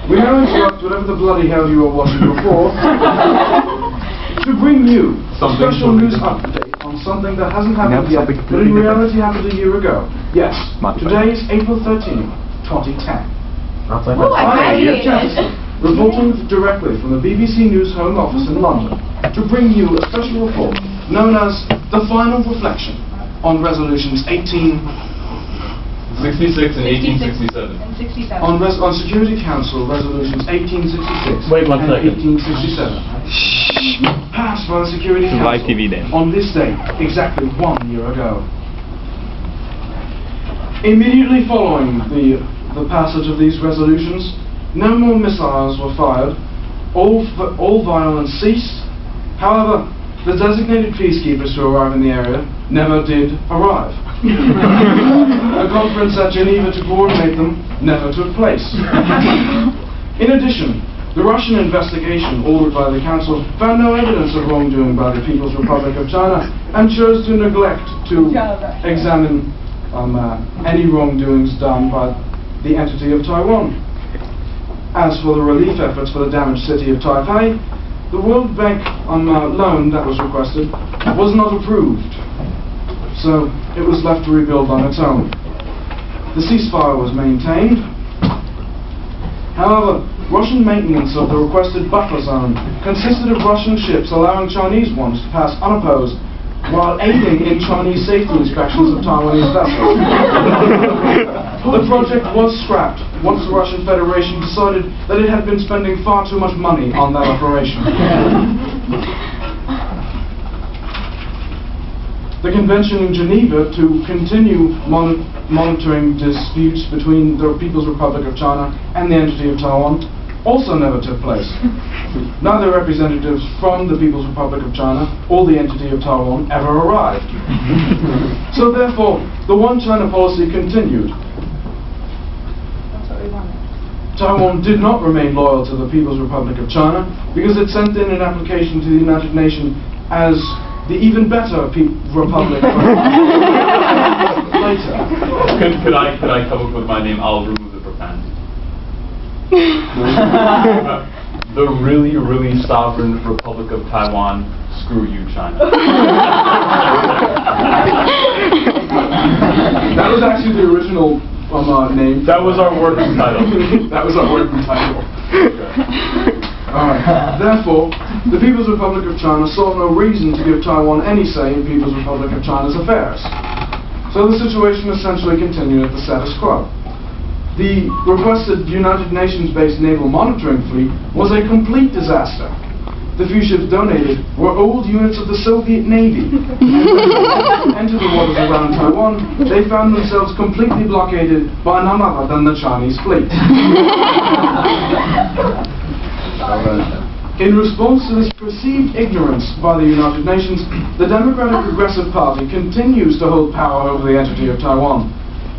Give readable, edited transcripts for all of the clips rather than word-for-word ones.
We now interrupt whatever the bloody hell you were watching before to bring you a special news update on something that hasn't happened yet, but in reality happened a year ago. Yes, today is April 13, 2010. Reporting directly from the BBC News Home Office in London to bring you a special report known as The Final Reflection on Resolutions 1866 and 1867. On Security Council Resolutions 1866 Wait 1 and second. 1867. Passed by the Security Council on this date, exactly 1 year ago. Immediately following the passage of these resolutions, no more missiles were fired, all violence ceased. However, the designated peacekeepers who arrived in the area never did arrive. A conference at Geneva to coordinate them never took place. In addition, the Russian investigation ordered by the Council found no evidence of wrongdoing by the People's Republic of China and chose to neglect to examine any wrongdoings done by the entity of Taiwan. As for the relief efforts for the damaged city of Taipei, the World Bank loan that was requested was not approved, so it was left to rebuild on its own. The ceasefire was maintained. However, Russian maintenance of the requested buffer zone consisted of Russian ships allowing Chinese ones to pass unopposed while aiding in Chinese safety inspections of Taiwanese vessels. The project was scrapped once the Russian Federation decided that it had been spending far too much money on that operation. The convention in Geneva to continue monitoring disputes between the People's Republic of China and the entity of Taiwan also never took place. Neither representatives from the People's Republic of China or the entity of Taiwan ever arrived. So therefore, the One China policy continued. Taiwan did not remain loyal to the People's Republic of China because it sent in an application to the United Nations as the even better republic later. Could I come up with my name? I'll remove the profanity. The really, really sovereign Republic of Taiwan. Screw you, China. That was actually the original name. That was our working title. That was our working title. Alright. Therefore, the People's Republic of China saw no reason to give Taiwan any say in People's Republic of China's affairs. So the situation essentially continued at the status quo. The requested United Nations-based naval monitoring fleet was a complete disaster. The few ships donated were old units of the Soviet Navy. And when they entered the waters around Taiwan, they found themselves completely blockaded by none other than the Chinese fleet. In response to this perceived ignorance by the United Nations, the Democratic Progressive Party continues to hold power over the entity of Taiwan.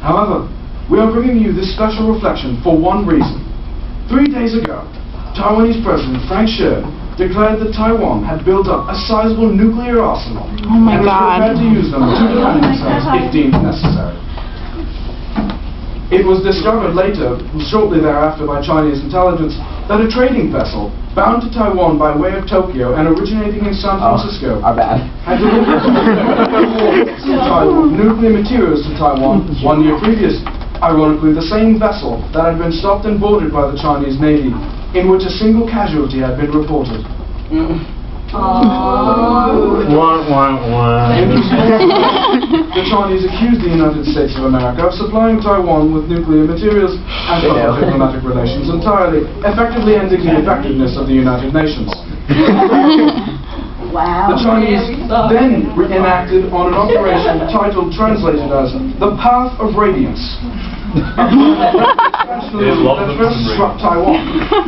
However, we are bringing you this special reflection for one reason. 3 days ago, Taiwanese President Frank Shi declared that Taiwan had built up a sizable nuclear arsenal and was prepared to use them to defend themselves if deemed necessary. It was discovered later, shortly thereafter by Chinese intelligence, that a trading vessel bound to Taiwan by way of Tokyo and originating in San Francisco had delivered nuclear materials to Taiwan 1 year previous. Ironically, the same vessel that had been stopped and boarded by the Chinese Navy, in which a single casualty had been reported. In response, the Chinese accused the United States of America of supplying Taiwan with nuclear materials and other diplomatic relations entirely, effectively ending the effectiveness of the United Nations. The Chinese then enacted on an operation titled, translated as, The Path of Radiance. That first struck Taiwan.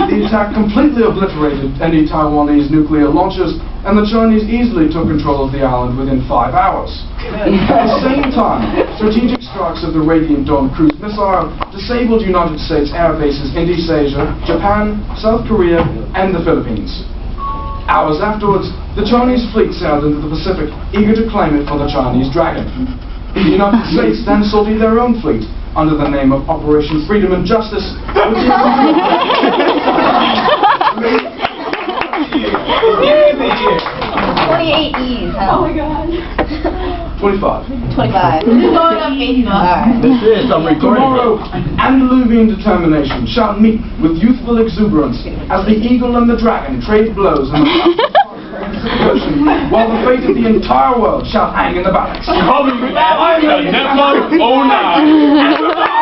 The attack completely obliterated any Taiwanese nuclear launchers, and the Chinese easily took control of the island within 5 hours. At the same time, strategic strikes of the Radiant Dawn cruise missile disabled United States air bases in East Asia, Japan, South Korea, and the Philippines. Hours afterwards, the Chinese fleet sailed into the Pacific, eager to claim it for the Chinese Dragon. The United States then sorted their own fleet under the name of Operation Freedom and Justice, with the Oh my god. 25. 25. This is going on Facebook. Alright. This is, I'm recording Tomorrow, Andaluvian determination shall meet with youthful exuberance as the eagle and the dragon trade blows in the Pacific Ocean, while the fate of the entire world shall hang in the balance. Coming at the Network 09.